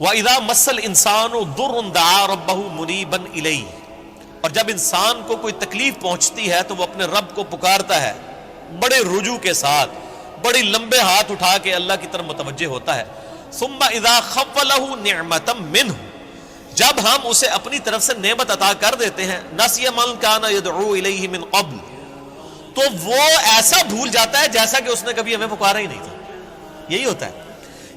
وَإِذَا مَسَّ الْإِنسَانُ ضُرٌّ دَعَا رَبَّهُ مُنِيبًا إِلَيْهِ، اور جب انسان کو کوئی تکلیف پہنچتی ہے تو وہ اپنے رب کو پکارتا ہے بڑے رجوع کے ساتھ، بڑی لمبے ہاتھ اٹھا کے اللہ کی طرف متوجہ ہوتا ہے۔ ثُمَّ إِذَا خَوَّلَهُ نِعْمَةً مِّنْهُ، جب ہم اسے اپنی طرف سے نعمت عطا کر دیتے ہیں، نَسِيَ مَن كَانَ يَدْعُو إِلَيْهِ مِن قَبْلُ، تو وہ ایسا بھول جاتا ہے جیسا کہ اس نے کبھی ہمیں پکارا ہی نہیں تھا۔ یہی ہوتا ہے،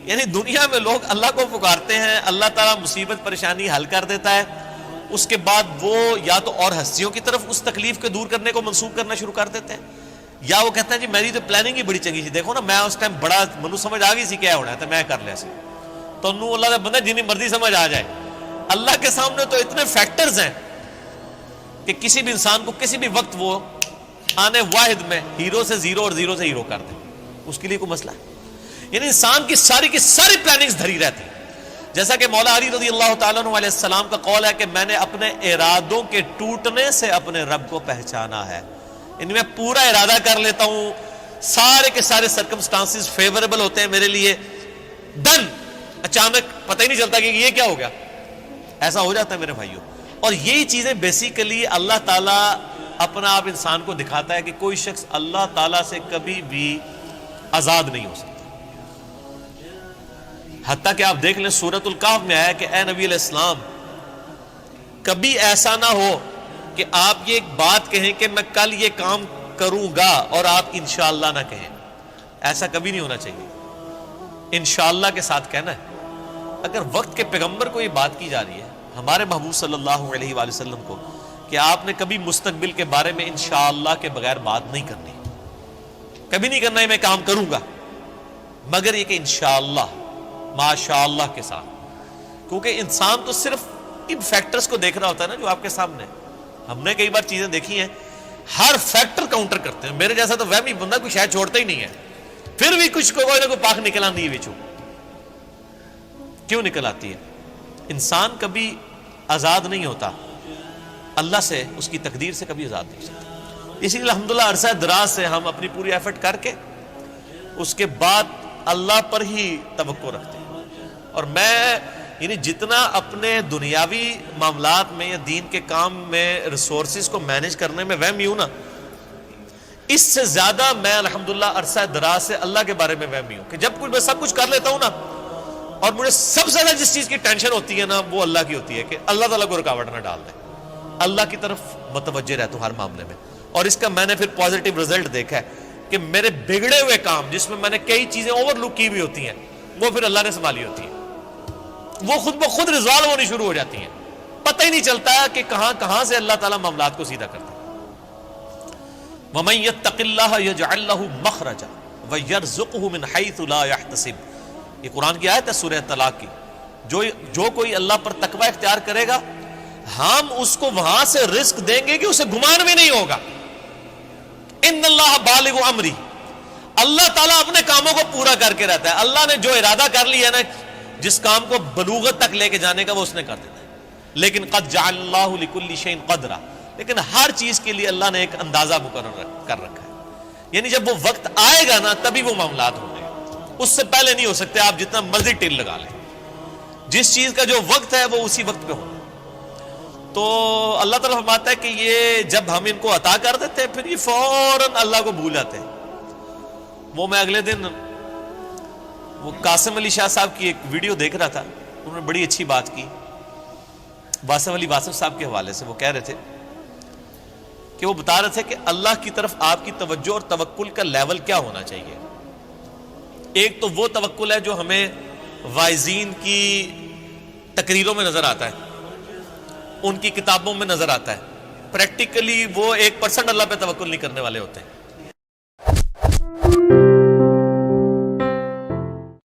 یعنی دنیا میں لوگ اللہ کو پکارتے ہیں، اللہ تعالیٰ مصیبت پریشانی حل کر دیتا ہے، اس کے بعد وہ یا تو اور ہستیوں کی طرف اس تکلیف کو دور کرنے کو منسوخ کرنا شروع کر دیتے ہیں، یا وہ کہتے ہیں جی میری تو پلاننگ ہی بڑی چنگی سی، دیکھو نا میں اس ٹائم بڑا منو سمجھ آ گئی سی کیا ہونا ہے تو میں کر لیا سی، تو انہوں اللہ کا بندہ جنہیں مرضی سمجھ آ جائے۔ اللہ کے سامنے تو اتنے فیکٹرز ہیں کہ کسی بھی انسان کو کسی بھی وقت وہ آنے واحد میں ہیرو سے زیرو اور زیرو سے ہیرو کر دے، اس کے لیے کوئی مسئلہ ہے؟ یعنی انسان کی ساری پلاننگز دھری رہتی ہیں، جیسا کہ مولا علی رضی اللہ تعالیٰ عنہ علیہ السلام کا قول ہے کہ میں نے اپنے ارادوں کے ٹوٹنے سے اپنے رب کو پہچانا ہے، یعنی میں پورا ارادہ کر لیتا ہوں، سارے کے سارے سرکمسٹانسز فیوریبل ہوتے ہیں میرے لیے، ڈن، اچانک پتہ ہی نہیں چلتا کہ یہ کیا ہو گیا، ایسا ہو جاتا ہے میرے بھائیوں۔ اور یہی چیزیں بیسیکلی اللہ تعالیٰ اپنا آپ انسان کو دکھاتا ہے کہ کوئی شخص اللہ تعالیٰ سے کبھی بھی آزاد نہیں ہو سکتا۔ حتیٰ کہ آپ دیکھ لیں سورۃ الکہف میں آیا کہ اے نبی علیہ السلام کبھی ایسا نہ ہو کہ آپ یہ ایک بات کہیں کہ میں کل یہ کام کروں گا اور آپ انشاءاللہ نہ کہیں، ایسا کبھی نہیں ہونا چاہیے، انشاءاللہ کے ساتھ کہنا ہے۔ اگر وقت کے پیغمبر کو یہ بات کی جا رہی ہے، ہمارے محبوب صلی اللہ علیہ وآلہ وسلم کو، کہ آپ نے کبھی مستقبل کے بارے میں انشاءاللہ کے بغیر بات نہیں کرنی، کبھی نہیں کرنا ہے میں کام کروں گا، مگر یہ کہ انشاءاللہ ماشاءاللہ کے ساتھ، کیونکہ انسان تو صرف ان فیکٹرز کو دیکھ رہا ہوتا ہے نا جو آپ کے سامنے۔ ہم نے کئی بار چیزیں دیکھی ہیں، ہر فیکٹر کاؤنٹر کرتے ہیں، میرے جیسا تو وہمی بندہ کوئی شاید چھوڑتا ہی نہیں ہے، پھر بھی کچھ کوئی نہ کوئی پاک نکل آتی ہے بچوں، کیوں نکل آتی ہے؟ انسان کبھی آزاد نہیں ہوتا اللہ سے، اس کی تقدیر سے کبھی آزاد نہیں ہوتا۔ اسی لیے الحمدللہ عرصہ دراز سے ہم اپنی پوری ایفرٹ کر کے اس کے بعد اللہ پر ہی توقع رکھتے ہیں، اور میں یعنی جتنا اپنے دنیاوی معاملات میں یا دین کے کام میں ریسورسز کو مینج کرنے میں وہمی ہوں نا، اس سے زیادہ میں الحمدللہ عرصہ دراز سے اللہ کے بارے میں وہمی ہوں کہ جب کچھ میں سب کچھ کر لیتا ہوں نا، اور مجھے سب سے زیادہ جس چیز کی ٹینشن ہوتی ہے نا وہ اللہ کی ہوتی ہے کہ اللہ تعالیٰ کو رکاوٹ نہ ڈال دے، اللہ کی طرف متوجہ رہتا ہوں ہر معاملے میں۔ اور اس کا میں نے پھر پازیٹیو رزلٹ دیکھا ہے کہ میرے بگڑے ہوئے کام جس میں میں نے کئی چیزیں اوور لک کی ہوئی ہوتی ہیں وہ پھر اللہ نے سنبھالی ہوتی ہیں، وہ خود بخود ریزالو ہونی شروع ہو جاتی ہیں، پتہ ہی نہیں چلتا کہ کہاں سے اللہ تعالیٰ معاملات کو سیدھا کرتا ہے۔ وَمَن يَتَّقِ اللَّهَ يَجْعَل لَّهُ مَخْرَجًا وَيَرْزُقْهُ مِنْ حَيْثُ لَا يَحْتَسِبُ، یہ قرآن کی آیت ہے سورہ طلاق کی، جو کوئی اللہ پر تقوی اختیار کرے گا ہم اس کو وہاں سے رزق دیں گے کہ اسے گمان بھی نہیں ہوگا۔ ان اللہ بالغ امری، اللہ تعالیٰ اپنے کاموں کو پورا کر کے رہتا ہے، اللہ نے جو ارادہ کر لیا نا جس کام کو بلوغت تک لے کے جانے کا وہ اس نے کر دیتا ہے، لیکن قد جعل اللہ لکل شیء قدرا، لیکن ہر چیز کے لیے اللہ نے ایک اندازہ مقرر کر رکھا ہے، یعنی جب وہ وقت آئے گا نا تبھی وہ معاملات ہوں گے، اس سے پہلے نہیں ہو سکتے، آپ جتنا مرضی ٹل لگا لیں، جس چیز کا جو وقت ہے وہ اسی وقت پہ ہونا۔ تو اللہ تعالیٰ فرماتا ہے کہ یہ جب ہم ان کو عطا کر دیتے ہیں پھر یہ فوراً اللہ کو بھول جاتے ہیں۔ وہ میں اگلے دن وہ قاسم علی شاہ صاحب کی ایک ویڈیو دیکھ رہا تھا، انہوں نے بڑی اچھی بات کی واصف علی واصف صاحب کے حوالے سے۔ وہ کہہ رہے تھے کہ وہ بتا رہے تھے کہ اللہ کی طرف آپ کی توجہ اور توکل کا لیول کیا ہونا چاہیے۔ ایک تو وہ توکل ہے جو ہمیں واعظین کی تقریروں میں نظر آتا ہے، ان کی کتابوں میں نظر آتا ہے، پریکٹیکلی وہ 1% اللہ پہ توکل نہیں کرنے والے ہوتے ہیں۔